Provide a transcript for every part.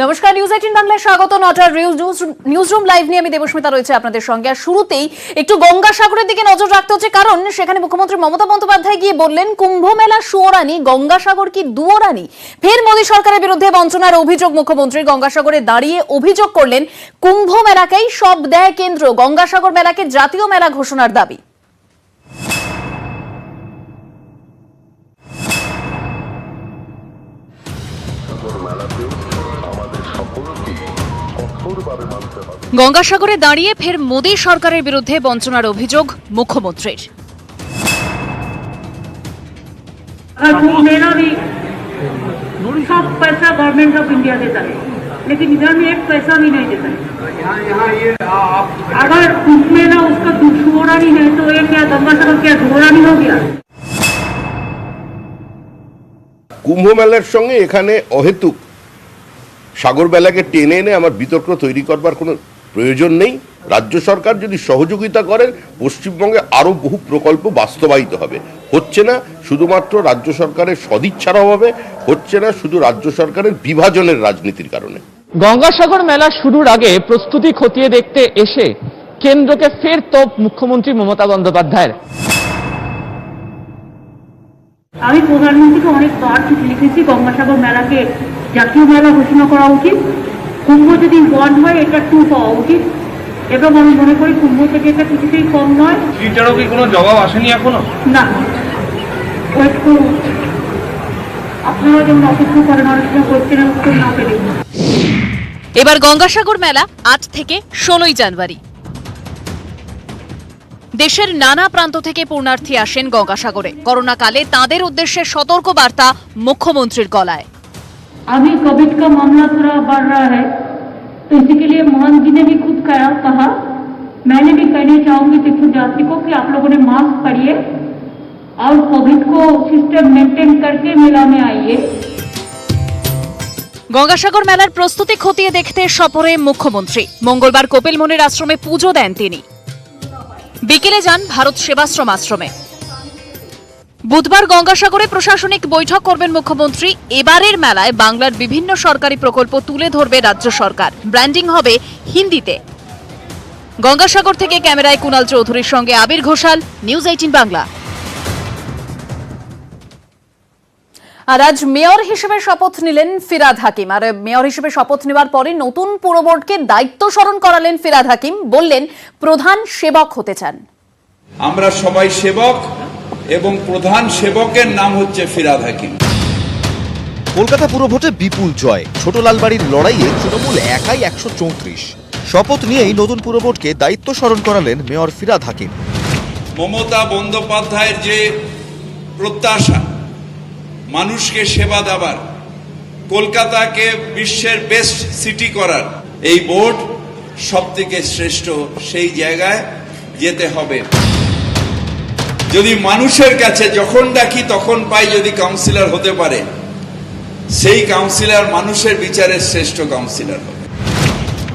নমস্কার, নিউজ 18 বাংলায় স্বাগত। নটার নিউজরুম লাইভ নিয়ে আমি দেবস্মিতা রয়েছে আপনাদের সঙ্গে। আর শুরুতেই একটু গঙ্গাসাগরের দিকে নজর রাখতে হচ্ছে, কারণ সেখানে মুখ্যমন্ত্রী মমতা বন্দ্যোপাধ্যায় গিয়ে বললেন কুম্ভ মেলা সুয়োরানি, গঙ্গাসাগর কি দুয়োরানি। ফের মোদী সরকারের বিরুদ্ধে বঞ্চনার অভিযোগ মুখ্যমন্ত্রী। গঙ্গাসাগরে দাঁড়িয়ে অভিযোগ করলেন কুম্ভ মেলাকেই সব দেয় কেন্দ্র, গঙ্গাসাগর মেলাকে জাতীয় মেলা ঘোষণার দাবি। গঙ্গাসাগরে দাঁড়িয়ে ফের মোদী সরকারের বিরুদ্ধে বঞ্চনার অভিযোগ মুখ্যমন্ত্রীর। सब पैसा गवर्नमेंट ऑफ इंडिया देता है, लेकिन इधर में एक पैसा भी नहीं देता है। अगर उसमें ना उसका दुश्मनी है तो ये क्या गंगासागर क्या धोरानी हो गया। কুম্ভ মেলার সঙ্গে এখানে অহেতুক সাগর মেলাকে টেনে এনে আমার বিতর্ক তৈরি করবার কোনো প্রয়োজন নেই। রাজ্য সরকার যদি সহযোগিতা করেন, পশ্চিমবঙ্গে আরো বহু প্রকল্প বাস্তবায়িত হবে। হচ্ছে না শুধুমাত্র রাজ্য সরকারের সদিচ্ছার অভাবে, হচ্ছে না শুধু রাজ্য সরকারের বিভাজনের রাজনীতির কারণে। গঙ্গাসাগর মেলা শুরুর আগে প্রস্তুতি খতিয়ে দেখতে এসে কেন্দ্রকে ফের তোপ মুখ্যমন্ত্রী মমতা বন্দ্যোপাধ্যায়ের। আমি প্রধানমন্ত্রীকে অনেকবার চিঠি লিখেছি, গঙ্গাসাগর মেলাকে জাতীয় মেলা ঘোষণা করা উচিত। কুম্ভ যদি 1 হয়, এটা 2 পাওয়া উচিত, এবং আমি মনে করি কুম্ভ থেকে এটা কিছুতেই কম নয়। এটারও কি কোনো জবাব আসেনি এখনো? না, ওয়েট করুন, আপনারা যেমন অপেক্ষা করেন আলোচনা করছেন উত্তর না পেলে। এবার গঙ্গাসাগর মেলা আজ থেকে 16ই জানুয়ারি। দেশের নানা প্রান্ত থেকে পুণ্যার্থী আসেন গঙ্গাসাগরে। করোনাকালে তাঁদের উদ্দেশ্যে সতর্ক বার্তা মুখ্যমন্ত্রীর গলায়। अभी कोविड का मामला थोड़ा बढ़ रहा है, तो इसी के लिए मोहन जी ने भी खुद कहा, मैंने भी कहना चाहूंगी तीर्थयात्री को कि आप लोगों ने मास्क पहनिए और कोविड को सिस्टम मेंटेन करके मेला में आइए। গঙ্গাসাগর মেলার প্রস্তুতি খতিয়ে দেখতে সফরে মুখ্যমন্ত্রী। মঙ্গলবার কপিল মুনির আশ্রমে পুজো দেন তিনি। বিকেলে যান ভারত সেবাশ্রম আশ্রমে। বুধবার গঙ্গাসাগরে প্রশাসনিক বৈঠক করবেন মুখ্যমন্ত্রী। এবারের মেলায় বাংলার বিভিন্ন সরকারি প্রকল্প তুলে ধরবে রাজ্য সরকার। ব্র্যান্ডিং হবে হিন্দিতে। গঙ্গাসাগর থেকে ক্যামেরায় কুণাল চৌধুরীর সঙ্গে আবির ঘোষাল, নিউজ 18 বাংলা। আর আজ মেয়র হিসেবে শপথ নিলেন ফিরহাদ হাকিম। আর মেয়র হিসেবে শপথ নেওয়ার পরে নতুন পুর বোর্ডকে দায়িত্ব স্মরণ করালেন ফিরহাদ হাকিম। বললেন প্রধান সেবক হতে চান। আমরা সবাই সেবক এবং প্রধান সেবকের নাম হচ্ছে ফিরহাদ হাকিম। কলকাতা পুর ভোটে বিপুল জয়, ছোট লালবাড়ির লড়াইয়ে তৃণমূল একাই 134। শপথ নিয়েই নতুন পুর বোর্ডকে দায়িত্ব স্মরণ করালেন মেয়র ফিরহাদ হাকিম। মমতা বন্দ্যোপাধ্যায়ের যে প্রত্যাশা মানুষকে সেবা দেওয়ার, কলকাতাকে বিশ্বের বেস্ট সিটি করার, এই বোর্ড সবথেকে শ্রেষ্ঠ সেই জায়গায় যেতে হবে। যদি মানুষের কাছে যখন ডাকি তখন পাই, যদি কাউন্সিলর হতে পারে, সেই কাউন্সিলর মানুষের বিচারের শ্রেষ্ঠ কাউন্সিলর হবে।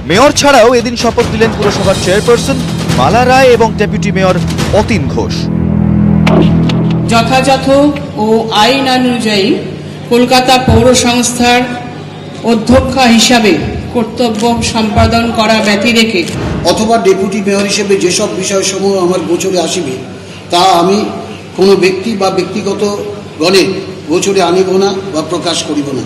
মেয়র ছাড়াও এদিন শপথ নিলেন পুরসভার চেয়ারপারসন মালা রায় এবং ডেপুটি মেয়র অতীন ঘোষ। যথাযথ ও আইন অনুযায়ী কলকাতা পৌর সংস্থার অধ্যক্ষা হিসাবে কর্তব্য সম্পাদন করা ব্যতি রেখে অথবা ডেপুটি মেয়র হিসেবে যেসব বিষয়সমূহ আমার গোচরে আসিবে, তা আমি কোনো ব্যক্তি বা ব্যক্তিগত গণে গোচরে আনিব না বা প্রকাশ করিব না।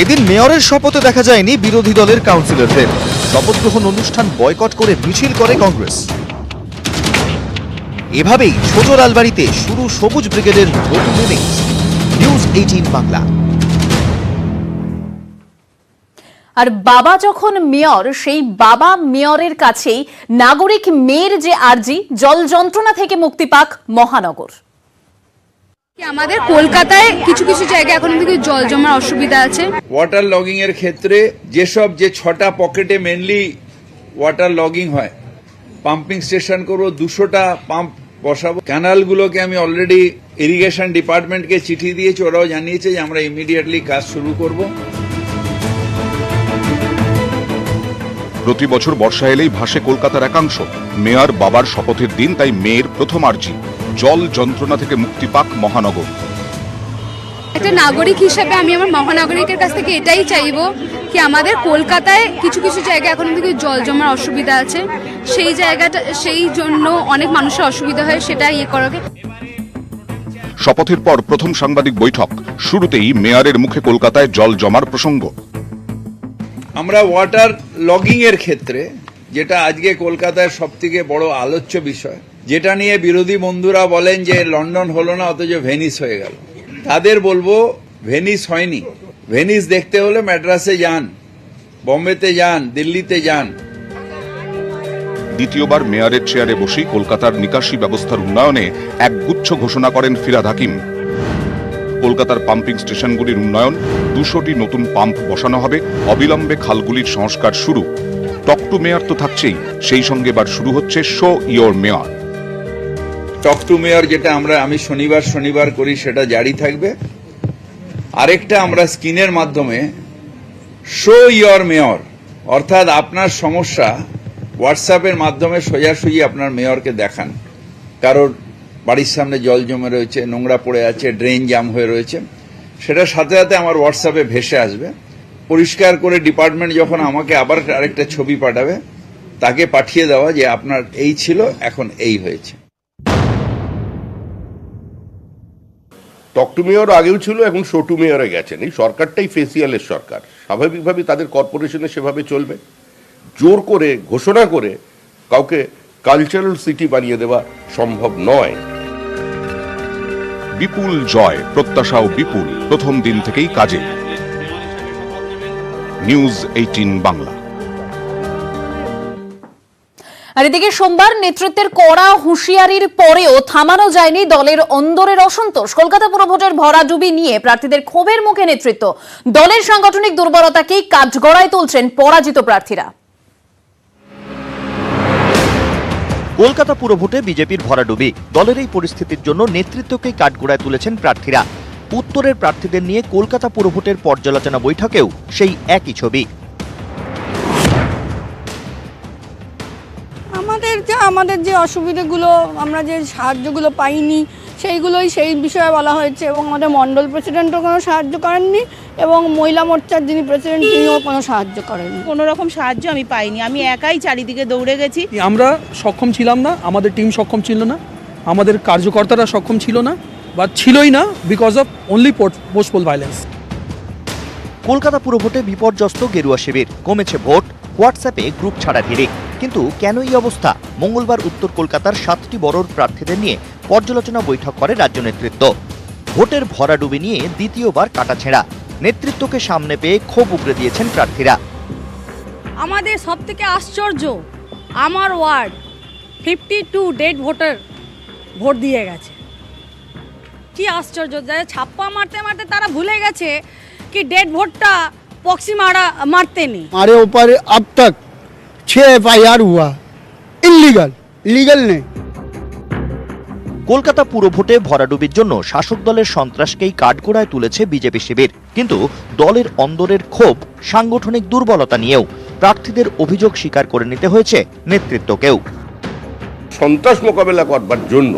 এদিন মেয়রের শপথে দেখা যায়নি বিরোধী দলের কাউন্সিলরদের। শপথ গ্রহণ অনুষ্ঠান বয়কট করে মিছিল করে কংগ্রেস। এভাবেই ছোট লালবাড়িতে শুরু সবুজ ব্রিগেডের নতুন ইনিংস। নিউজ 18 বাংলা। আর বাবা যখন মেয়র, সেই বাবা মেয়রের কাছেই নাগরিক মেয়ের যে আর্জি, জল যন্ত্রণা থেকে মুক্তি পাক মহানগর। আমাদের কলকাতায় কিছু কিছু জায়গায় এখন থেকে জল জমার অসুবিধা আছে। ওয়াটার লগিং এর ক্ষেত্রে যেসব যে 6টা পকেটে মেনলি ওয়াটার লগিং হয়, পাম্পিং স্টেশন করবো, 200টা পাম্প বসাবো। ক্যানালগুলোকে আমি অলরেডি ইরিগেশন ডিপার্টমেন্টকে চিঠি দিয়েছি, ওরাও জানিয়েছে যে আমরা ইমিডিয়েটলি কাজ শুরু করব। প্রতি বছর বর্ষা এলেই ভাসে কলকাতার একাংশ। মেয়র বাবার শপথের দিন তাই মেয়ের প্রথম আর্জি, জল যন্ত্রণা থেকে মুক্তি পাক মহানগর। একটা নাগরিক হিসাবে আমি আমার মহানাগরিকের কাছ থেকে এটাই চাইবো কি আমাদের কলকাতায় কিছু কিছু জায়গায় এখন থেকে জল জমার অসুবিধা আছে, সেই জায়গাটা সেই জন্য অনেক মানুষের অসুবিধা হয়, সেটা করাকে। শপথের পর প্রথম সাংবাদিক বৈঠক, শুরুতেই মেয়রের মুখে কলকাতায় জল জমার প্রসঙ্গ। আমরা ওয়াটার লগিং এর ক্ষেত্রে, যেটা আজকে কলকাতায় সবথেকে বড় আলোচ্য বিষয়, যেটা নিয়ে বিরোধী বন্ধুরা বলেন যে লন্ডন হলো না অথচ ভেনিস হয়ে গেল, তাদের বলবো ভেনিস হয়নি। ভেনিস দেখতে হলে ম্যাড্রাসে যান, বোম্বেতে যান, দিল্লিতে যান। দ্বিতীয়বার মেয়রের চেয়ারে বসেই কলকাতার নিকাশি ব্যবস্থার উন্নয়নে একগুচ্ছ ঘোষণা করেন ফিরহাদ হাকিম। কলকাতার পাম্পিং স্টেশনগুলির উন্নয়ন, 200টি নতুন পাম্প বসানো হবে, অবিলম্বে খালগুলির সংস্কার শুরু। টক টু মেয়র তো থাকছেই, সেই সঙ্গে এবার শুরু হচ্ছে show your mayor. Talk to mayor যেটা আমি শনিবার করি, সেটা জারি থাকবে। আরেকটা আমরা স্ক্রিনের মাধ্যমে শো ইয়োর মেয়র, অর্থাৎ আপনার সমস্যা হোয়াটসঅ্যাপের মাধ্যমে সোজাসুজি আপনার মেয়রকে দেখান। কারোর বাড়ির সামনে জল জমে রয়েছে, নোংরা পড়ে আছে, ড্রেন জাম হয়ে রয়েছে, সেটা সাথে সাথে আমার হোয়াটসঅ্যাপে ভেসে আসবে। পরিষ্কার করে ডিপার্টমেন্ট যখন আমাকে আবার আরেকটা ছবি পাঠাবে, তাকে পাঠিয়ে দেওয়া যে আপনার এই ছিল, এখন এই হয়েছে। টক টু মেয়র আগেও ছিল, এখন শো টু মেয়রে গেছেন। এই সরকারটাই ফেসিয়ালের সরকার, স্বাভাবিকভাবে তাদের কর্পোরেশনে সেভাবে চলবে। জোর করে ঘোষণা করে কাউকে কালচারাল সিটি বানিয়ে দেওয়া সম্ভব নয়। বিপুল জয়, প্রত্যাশাও বিপুল, প্রথম দিন থেকেই কাজে। নিউজ 18 বাংলা। আর এদিকে সোমবার নেতৃত্বের কড়া হুঁশিয়ারির পরেও থামানো যায়নি দলের অন্দরের অসন্তোষ। কলকাতা পুরভোটের ভরাডুবি নিয়ে প্রার্থীদের ক্ষোভের মুখে নেতৃত্ব। দলের সাংগঠনিক দুর্বলতাকেই কাঠগড়ায় তুলছেন পরাজিত প্রার্থীরা। কলকাতা পুরভোটে বিজেপির ভরাডুবি, দলের এই পরিস্থিতির জন্য নেতৃত্বকেই কাঠগড়ায় তুলেছেন প্রার্থীরা। উত্তরের প্রার্থীদের নিয়ে কলকাতা পুরভোটের পর্যালোচনা বৈঠকেও সেই একই ছবি। আমাদের যে অসুবিধাগুলো, আমরা যে সাহায্যগুলো পাইনি, সেই বিষয়ে বলা হয়েছে। এবং আমাদের মন্ডল প্রেসিডেন্টও কোনো সাহায্য করেননি, এবং মহিলা মোর্চার যিনি প্রেসিডেন্ট তিনিও কোনো সাহায্য করেননি। কোনো রকম সাহায্য আমি পাইনি, আমি একাই চারিদিকে দৌড়ে গেছি। আমরা সক্ষম ছিলাম না, আমাদের টিম সক্ষম ছিল না, আমাদের কার্যকর্তারা সক্ষম ছিল না, বা ছিলই না, because of only post poll violence. Kolkata পুরভোটে বিপর্যস্ত গেরুয়া শিবির, কমেছে ভোট, হোয়াটসঅ্যাপে গ্রুপ ছাড়া ভিড়ে। কিন্তু কেন এই অবস্থা? মঙ্গলবার উত্তর কলকাতার 7টি বড় প্রার্থীদের নিয়ে পর্যালোচনা বৈঠক করে রাজ্য নেতৃত্ব। ভোটের ভরাডুবি নিয়ে দ্বিতীয়বার কাটাছেঁড়া, নেতৃত্বকে সামনে পেয়ে ক্ষোভ উগরে দিয়েছেন প্রার্থীরা। আমাদের সব থেকে আশ্চর্য, আমার ওয়ার্ড 52 ডেড ভোটার ভোট দিয়ে গেছে। কি আশ্চর্য, ছাপ্পা মারতে মারতে তারা ভুলে গেছে कि डेड वोट का पॉक्सी मारते नहीं। हमारे ऊपर अब तक 6 FIR हुआ, लीगल नहीं। কলকাতা পুরভোটে ভরাডুবির জন্য শাসক দলের সন্ত্রাসকেই কাঠগড়ায় তুলেছে বিজেপি শিবির। কিন্তু দলের অন্দরের ক্ষোভ, সাংগঠনিক দুর্বলতা নিয়েও প্রার্থীদের অভিযোগ স্বীকার করে নিতে হয়েছে নেতৃত্বকেও। সন্ত্রাস মোকাবেলা করবার জন্য,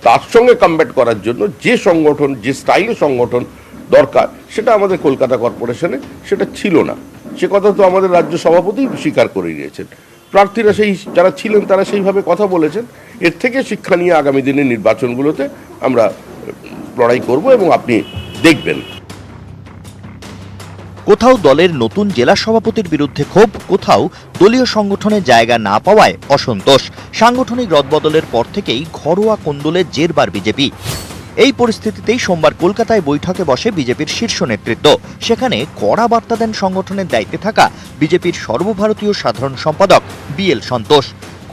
তার সঙ্গে কমব্যাট করার জন্য যে সংগঠন, যে স্টাইলের সংগঠন দরকার, সেটা আমাদের কলকাতা কর্পোরেশনে সেটা ছিল না। সে কথা তো আমাদের রাজ্য সভাপতি স্বীকার করে নিয়েছেন। প্রার্থীরা যারা ছিলেন তারা সেইভাবে কথা বলেছেন। এর থেকে শিক্ষা নিয়ে আগামী দিনের নির্বাচনগুলোতে আমরা লড়াই করব এবং আপনি দেখবেন। কোথাও দলের নতুন জেলা সভাপতির বিরুদ্ধে ক্ষোভ, কোথাও দলীয় সংগঠনে জায়গা না পাওয়ায় অসন্তোষ। সাংগঠনিক রদবদলের পর থেকেই ঘরোয়া কোন্দলে জেরবার বিজেপি। এই পরিস্থিতিতেই সোমবার কলকাতায় বৈঠকে বসে বিজেপির শীর্ষ নেতৃত্ব। সেখানে কড়া বার্তা দেন সংগঠনের দায়িত্বে থাকা বিজেপির সর্বভারতীয় সাধারণ সম্পাদক BL সন্তোষ।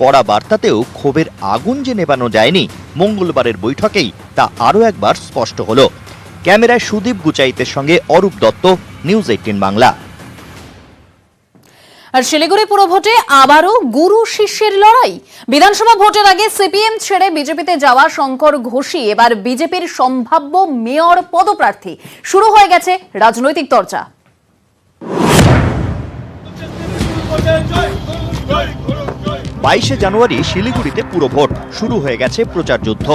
কড়া বার্তাতেও ক্ষোভের আগুন যে নেবানো যায়নি, মঙ্গলবারের বৈঠকেই তা আরও একবার স্পষ্ট হল। ক্যামেরায় সুদীপ গুচাইতের সঙ্গে অরূপ দত্ত, নিউজ 18 বাংলা। আর শিলিগুড়ি পুরভোটে আবারও গুরু শিষ্যের লড়াই। বিধানসভা ভোটের আগে সিপিএম ছেড়ে বিজেপিতে যাওয়া শঙ্কর ঘোষী এবার বিজেপির সম্ভাব্য মেয়র পদপ্রার্থী। শুরু হয়ে গেছে রাজনৈতিক চর্চা। 22 জানুয়ারি শিলিগুড়িতে পুরভোট, শুরু হয়ে গেছে প্রচার যুদ্ধ।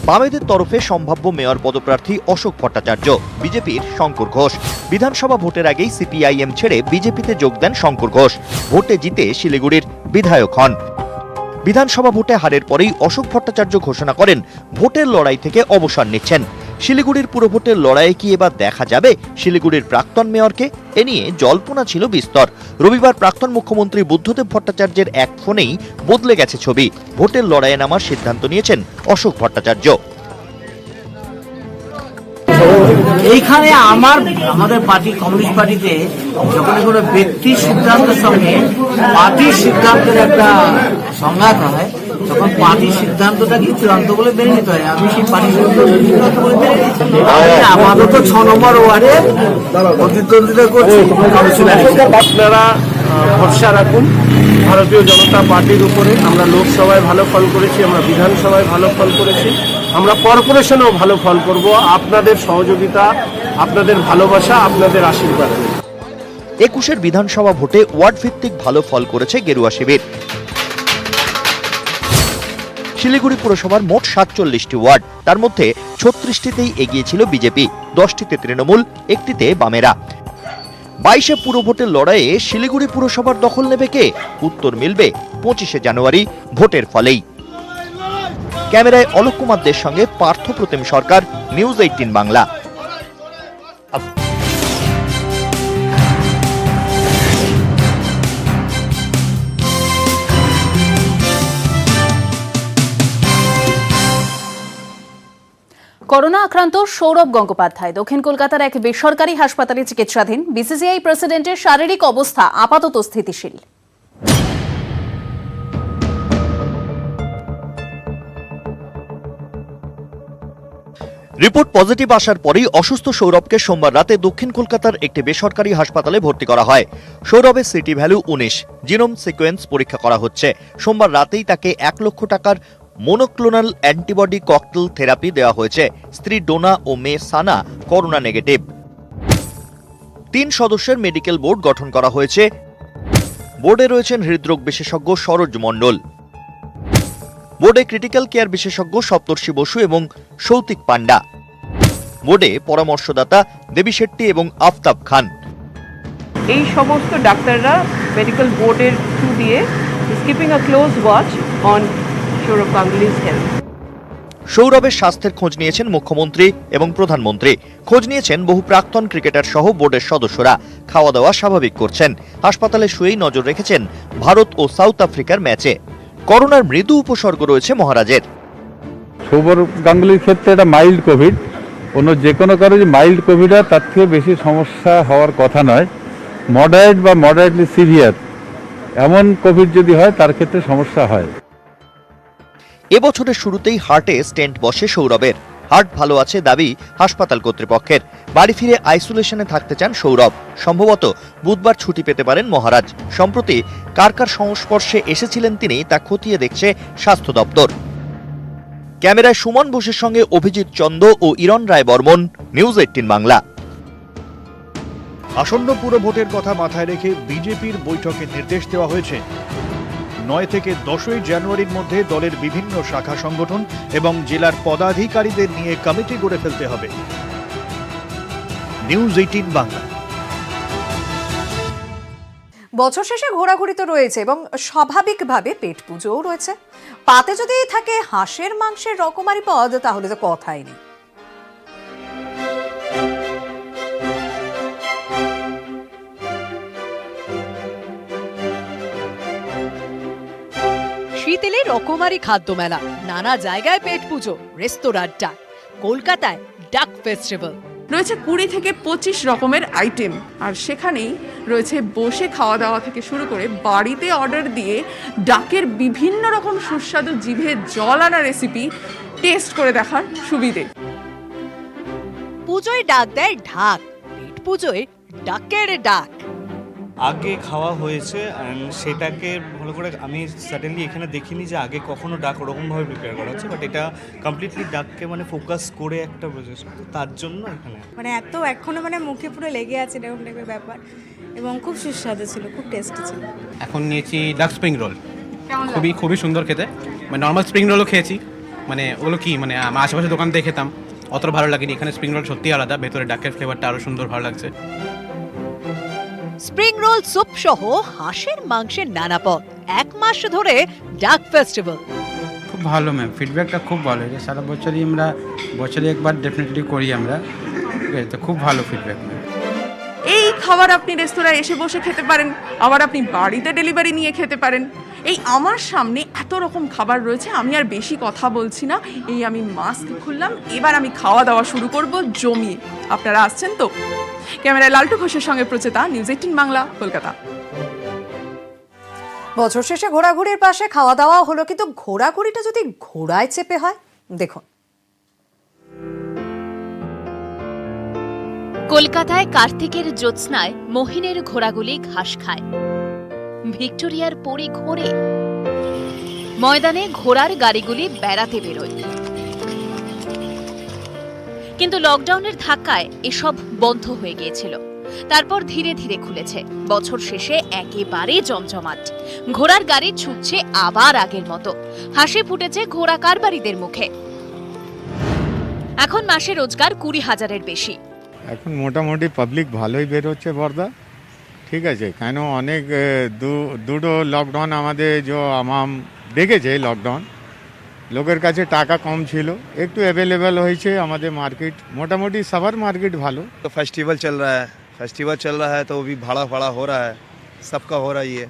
বামেদের তরফে সম্ভাব্য মেয়র পদপ্রার্থী অশোক ভট্টাচার্য, বিজেপির শঙ্কর ঘোষ। বিধানসভা ভোটের আগেই সিপিআইএম ছেড়ে বিজেপিতে যোগ দেন শঙ্কর ঘোষ। ভোটে জিতে শিলিগুড়ির বিধায়ক হন। বিধানসভা ভোটে হারের পরেই অশোক ভট্টাচার্য ঘোষণা করেন ভোটের লড়াই থেকে অবসর নিচ্ছেন। শিলিগুড়ির পুরভোটের লড়াইয়ে কি এবার দেখা যাবে শিলিগুড়ির প্রাক্তন মেয়রকে? এ নিয়ে জল্পনা ছিল বিস্তর। রবিবার প্রাক্তন মুখ্যমন্ত্রী বুদ্ধদেব ভট্টাচার্যের এক ফোনেই বদলে গেছে ছবি। ভোটের লড়াইয়ে নামার সিদ্ধান্ত নিয়েছেন অশোক ভট্টাচার্য। এইখানে আমাদের পার্টি, কমিউনিস্ট পার্টিতে যখন কোনো ব্যক্তির সিদ্ধান্তের সঙ্গে পার্টির সিদ্ধান্তের একটা সংঘাত হয়, তখন পার্টির সিদ্ধান্তটাকে চূড়ান্ত বলে মেনে নিতে হয়। আমি সেই পার্টির সিদ্ধান্ত বলে মেনে নিচ্ছি। আপাতত 6 নম্বর ওয়ার্ডে প্রতিদ্বন্দ্বিতা করছি। আপনারা ভরসা রাখুন ভারতীয় জনতা পার্টির উপরে। আমরা লোকসভায় ভালো ফল করেছি, আমরা বিধানসভায় ভালো ফল করেছি, আমরা কর্পোরেশনেও ভালো ফল করব। আপনাদের সহযোগিতা, আপনাদের ভালোবাসা, আপনাদের আশীর্বাদ। 21-এর বিধানসভা ভোটে ওয়ার্ড ভিত্তিক ভালো ফল করেছে গেরুয়া শিবির। শিলিগুড়ি পুরসভার মোট 47টি ওয়ার্ড, তার মধ্যে 36টিতেই এগিয়ে ছিল বিজেপি, 10টিতে তৃণমূল, 1টিতে বামেরা। 22-এ পুরভোটের লড়াইয়ে শিলিগুড়ি পুরসভার দখল নেবে কে? উত্তর মিলবে 25শে জানুয়ারি ভোটের ফলেই। ক্যামেরায় অলোক কুমারদের সঙ্গে পার্থ প্রতিম সরকার, নিউজ 18 বাংলা। করোনা আক্রান্ত সৌরভ গঙ্গোপাধ্যায় দক্ষিণ কলকাতার এক বেসরকারি হাসপাতালে চিকিৎসাধীন। বিসিসিআই প্রেসিডেন্টের শারীরিক অবস্থা আপাতত স্থিতিশীল। রিপোর্ট পজিটিভ আসার পরেই অসুস্থ সৌরভকে সোমবার রাতে দক্ষিণ কলকাতার একটি বেসরকারি হাসপাতালে ভর্তি করা হয়। সৌরভের সিটি ভ্যালু 19, জিনোম সিকোয়েন্স পরীক্ষা করা হচ্ছে। সোমবার রাতেই তাকে 1 লক্ষ টাকার মোনোক্লোনাল অ্যান্টিবডি ককটেল থেরাপি দেওয়া হয়েছে। স্ত্রী ডোনা ও মেয়ে সানা করোনা নেগেটিভ। 3 সদস্যের মেডিকেল বোর্ড গঠন করা হয়েছে। বোর্ডে রয়েছেন হৃদরোগ বিশেষজ্ঞ সরোজ মণ্ডল, বোর্ডে ক্রিটিক্যাল কেয়ার বিশেষজ্ঞ সপ্তর্ষি বসু এবং সৌতিক পান্ডা, বোর্ডে পরামর্শদাতা দেবী শেট্টি এবং আফতাব খান। এই সমস্ত ডাক্তাররা মেডিকেল বোর্ডের থ্রু দিয়ে keeping a close watch on Sourav Ganguly's health. সৌরভের স্বাস্থ্যের খোঁজ নিয়েছেন মুখ্যমন্ত্রী এবং প্রধানমন্ত্রী। খোঁজ নিয়েছেন বহু প্রাক্তন ক্রিকেটার সহ বোর্ডের সদস্যরা। খাওয়া দাওয়া স্বাভাবিক করছেন। হাসপাতালে শুয়েই নজর রেখেছেন ভারত ও সাউথ আফ্রিকার ম্যাচে। করোনার মৃদু উপসর্গ রয়েছে মহারাজের। সৌরভ গাঙ্গুলির ক্ষেত্রে এটা মাইল্ড কোভিড, অন্য যে কোনো কারো যে মাইল্ড কোভিড হয় তার থেকে বেশি সমস্যা হওয়ার কথা নয়। মডারেট বা মডারেটলি সিভিয়ার এমন কোভিড যদি হয় তার ক্ষেত্রে সমস্যা হয়। এবছরের শুরুতেই হার্টে স্টেন্ট বসে সৌরভের। হার্ট ভালো আছে দাবি হাসপাতাল কর্তৃপক্ষের। বাড়ি ফিরে আইসোলেশনে থাকতে চান সৌরভ। সম্ভবত বুধবার ছুটি পেতে পারেন মহারাজ। সম্প্রতি কার কার সংস্পর্শে এসেছিলেন তিনি তা খতিয়ে দেখছে স্বাস্থ্য দপ্তর। ক্যামেরায় সুমন বোসের সঙ্গে অভিজিৎ চন্দ ও ইরণ রায় বর্মন, নিউজ 18 বাংলা। আসন্ন পুরো ভোটের কথা মাথায় রেখে বিজেপির বৈঠকে নির্দেশ দেওয়া হয়েছে। 9 থেকে 10ই জানুয়ারির মধ্যে দলের বিভিন্ন শাখা সংগঠন এবং জেলার পদাধিকারীদের নিয়ে কমিটি গড়ে ফেলতে হবে। নিউজ 18 বাংলা। বছর শেষে ঘোরাঘুরি তো রয়েছে এবং স্বাভাবিকভাবে পেট পুজোও রয়েছে। পাতে যদি থাকে হাঁসের মাংসের রকমারি পদ তাহলে তো কথাই নেই। শীত এলে রকমারি খাদ্য মেলা, নানা জায়গায় পেট পুজো, রেস্তোরাঁর ডাক। কলকাতায় ডাক ফেস্টিভ্যাল রয়েছে 20 থেকে 25 রকমের আইটেম, আর সেখানেই রয়েছে বসে খাওয়া দাওয়া থেকে শুরু করে বাড়িতে অর্ডার দিয়ে ডাকের বিভিন্ন রকম সুস্বাদু জিভে জল আনা রেসিপি টেস্ট করে দেখার সুবিধে। পুজোয় ডাক দেয় ঢাক, পেট পুজোয় ডাকের ডাক। আগে খাওয়া হয়েছে সেটাকে ভালো করে আমি সাডেনলি এখানে দেখিনি যে আগে কখনো ডাক ওরকমভাবে প্রিপেয়ার করা হচ্ছে, বাট এটা কমপ্লিটলি ডাককে মানে ফোকাস করে একটা প্রসেস, তার জন্য এখানে মানে এত এখনো মানে মুখে পুরো লেগে আছে এরকম টাইপের ব্যাপার, এবং খুব সুস্বাদু ছিল, খুব টেস্টি ছিল। এখন নিয়েছি ডাক স্প্রিং রোল, খুবই সুন্দর খেতে। মানে নর্মাল স্প্রিং রোলও খেয়েছি, মানে ওগুলো কি মানে আশেপাশে দোকান থেকে খেতাম, অতটা ভালো লাগেনি। এখানে স্প্রিং রোল সত্যি আলাদা, ভেতরে ডাকের ফ্লেভারটা আরও সুন্দর ভালো লাগছে। স্প্রিং রোল স্যুপ সহ হাঁসের মাংসের নানা পদ, 1 মাস ধরে ডাক ফেস্টিভ্যাল। খুব ভালো ম্যাম, ফিডব্যাকটা খুব ভালো। এটা সারা বছরই আমরা বছরে একবার ডেফিনেটলি করি আমরা, ঠিক আছে? তো খুব ভালো ফিডব্যাক ম্যাম। এই খাবার আপনি রেস্তোরাঁয় এসে বসে খেতে পারেন, আবার আপনি বাড়িতে ডেলিভারি নিয়ে খেতে পারেন। এই আমার সামনে এত রকম খাবার রয়েছে, আমি আর বেশি কথা বলছি না, এই আমি মাস্ক খুললাম, এবার আমি খাওয়া দাওয়া শুরু করব জমিয়ে। আপনারা আসছেন তো? ক্যামেরায় লালটু ঘোষের সঙ্গে প্রচেতা, নিউজ 18 বাংলা, কলকাতা। বছর শেষে ঘোরাঘুরির পাশে খাওয়া দাওয়া হলো, কিন্তু ঘোরাঘুরিটা যদি ঘোড়ায় চেপে হয়, দেখুন। কলকাতায় কার্তিকের জ্যোৎস্নায় মহিনের ঘোড়াগুলি ঘাস খায়, ভিক্টোরিয়ার পরি ঘোরে, ময়দানে ঘোড়ার গাড়িগুলি বেড়াতে বেরোয়। কিন্তু লকডাউনের ধাক্কায় এসব বন্ধ হয়ে গিয়েছিল, তারপর ধীরে ধীরে খুলেছে। বছর শেষে একেবারে জমজমাট, ঘোড়ার গাড়ি ছুটছে আবার আগের মতো, হাসি ফুটেছে ঘোড়া কারবারিদের মুখে। এখন মাসে রোজগার 20,000-এর বেশি। এখন মোটামুটি পাবলিক ভালোই বেরোচ্ছে বর্দা, ঠিক আছে? কেন অনেক দুটো লকডাউন আমাদের যে আমাম দেখেছে, লকডাউন লোকের কাছে টাকা কম ছিল, একটু অ্যাভেলেবেল হয়েছে আমাদের মার্কেট, মোটামুটি সবার মার্কেট ভালো। तो फेस्टिवल चल रहा है तो भी भाड़ा हो रहा है, सबका हो रहा है।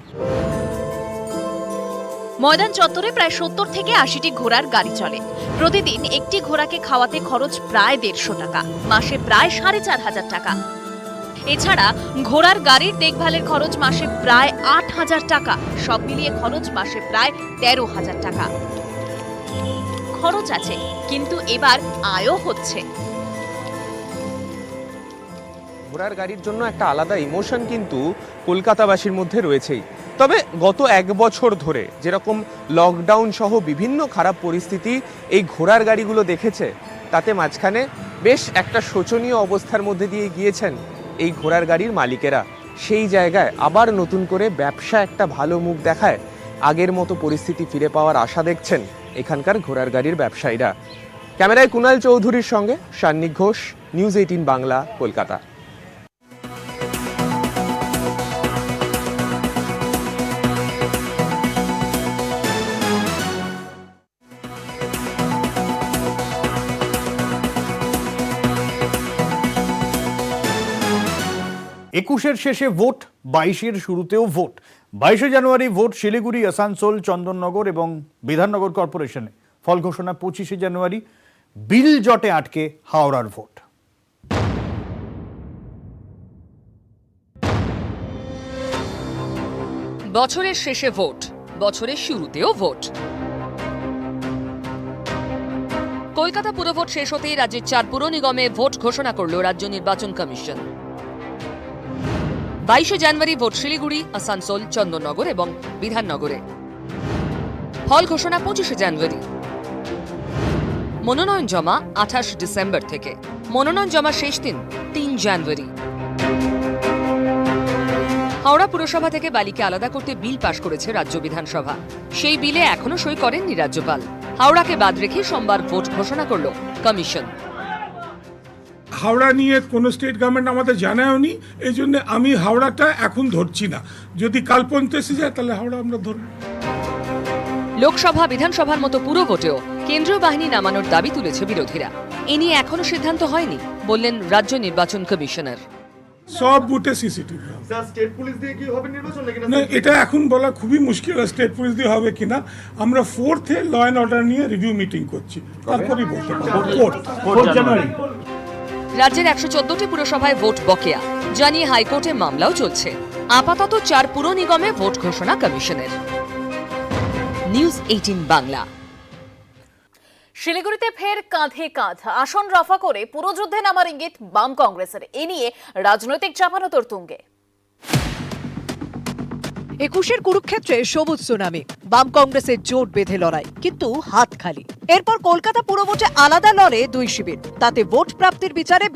ময়দান চত্বরে প্রায় 70 থেকে 80টি ঘোড়ার গাড়ি চলে। প্রতিদিন একটি ঘোড়াকে খাওয়াতে খরচ প্রায় 150 টাকা, মাসে প্রায় 4,500 টাকা। এছাড়া ঘোড়ার গাড়ির দেখভালের খরচ মাসে প্রায় 8,000 টাকা। সব মিলিয়ে খরচ মাসে প্রায় 13,000 টাকা। খরচ আছে, কিন্তু এবার আয়ও হচ্ছে। ঘোড়ার গাড়ির জন্য একটা আলাদা ইমোশন কিন্তু কলকাতাবাসীর মধ্যে রয়েছেই। তবে গত 1 বছর ধরে যেরকম লকডাউন সহ বিভিন্ন খারাপ পরিস্থিতি এই ঘোড়ার গাড়িগুলো দেখেছে, তাতে মাঝখানে বেশ একটা শোচনীয় অবস্থার মধ্যে দিয়ে গিয়েছেন এই ঘোড়ার গাড়ির মালিকেরা। সেই জায়গায় আবার নতুন করে ব্যবসা একটা ভালো মুখ দেখায়, আগের মতো পরিস্থিতি ফিরে পাওয়ার আশা দেখছেন এখানকার ঘোড়ার গাড়ির ব্যবসায়ীরা। ক্যামেরায় কুনাল চৌধুরীর সঙ্গে সান্নিক ঘোষ, নিউজ 18 বাংলা, কলকাতা। একুশের শেষে ভোট, 22-এর শুরুতেও ভোট। 22শে জানুয়ারি ভোট শিলিগুড়ি, আসানসোল, চন্দননগর এবং বিধাননগর কর্পোরেশনে। ফল ঘোষণা 25শে জানুয়ারি। বিল জটে আটকে হাওড়ার ভোট। বছরের শেষে ভোট, বছরের শুরুতেও ভোট। কলকাতা পুরভোট শেষ হতেই রাজ্যের 4 পুর নিগমে ভোট ঘোষণা করল রাজ্য নির্বাচন কমিশন। 22শে জানুয়ারি ভোট শিলিগুড়ি, আসানসোল, চন্দননগর এবং বিধাননগরে। ফল ঘোষণা 25শে জানুয়ারি। মনোনয়ন জমা 28 ডিসেম্বর থেকে। মনোনয়ন জমা শেষ দিন 3 জানুয়ারি। হাওড়া পুরসভা থেকে বালিকে আলাদা করতে বিল পাশ করেছে রাজ্য বিধানসভা। সেই বিলে এখনো সই করেননি রাজ্যপাল। হাওড়াকে বাদ রেখে সোমবার ভোট ঘোষণা করল কমিশন। হাওড়া নিয়ে কোনো স্টেট গভর্নমেন্ট আমাদের জানায়নি, এই জন্য আমি হাওড়াটা এখন ধরছি না। যদি কাল পর্যন্ত এসে যায় তাহলে হাওড়া আমরা ধরব। লোকসভা, বিধানসভার মতো পুরো ভোটেও কেন্দ্রীয় বাহিনী নামানোর দাবি তুলেছে বিরোধীরা। এ নিয়ে এখনো সিদ্ধান্ত হয়নি বললেন রাজ্য নির্বাচন কমিশনার। সব বুথে সিসিটিভি স্টেট পুলিশ দিয়ে কি হবে নির্বাচন না, এটা এখন বলা খুবই মুশকিল, স্টেট পুলিশ দিয়ে হবে কিনা। আমরা 4th ল অ্যান্ড অর্ডার নিয়ে রিভিউ মিটিং করছি, তারপরেই বলতে পারবো। 4 জানুয়ারি। রাজ্যের 114টি পুরসভায় ভোট বকেয়া জানিয়ে হাইকোর্টে মামলাও চলছে। আপাতত 4 পুর নিগমে ভোট ঘোষণা কমিশনের। নিউজ 18 বাংলা। শিলিগুড়িতে ফের কাঁধে কাঁধ, আসন রফা করে পুরোযুদ্ধে নামার ইঙ্গিত বাম কংগ্রেসের। এ নিয়ে রাজনৈতিক চাপানোতর তুঙ্গে। 21-এর কুরুক্ষেত্রে সবুজ সুনামি, বাম কংগ্রেসের জোট বেঁধে লড়াই, কিন্তু হাত খালি। এরপর কলকাতা পুরভোটে আলাদা লড়ে 2 শিবির, তাতে ভোট প্রাপ্তির বিচারে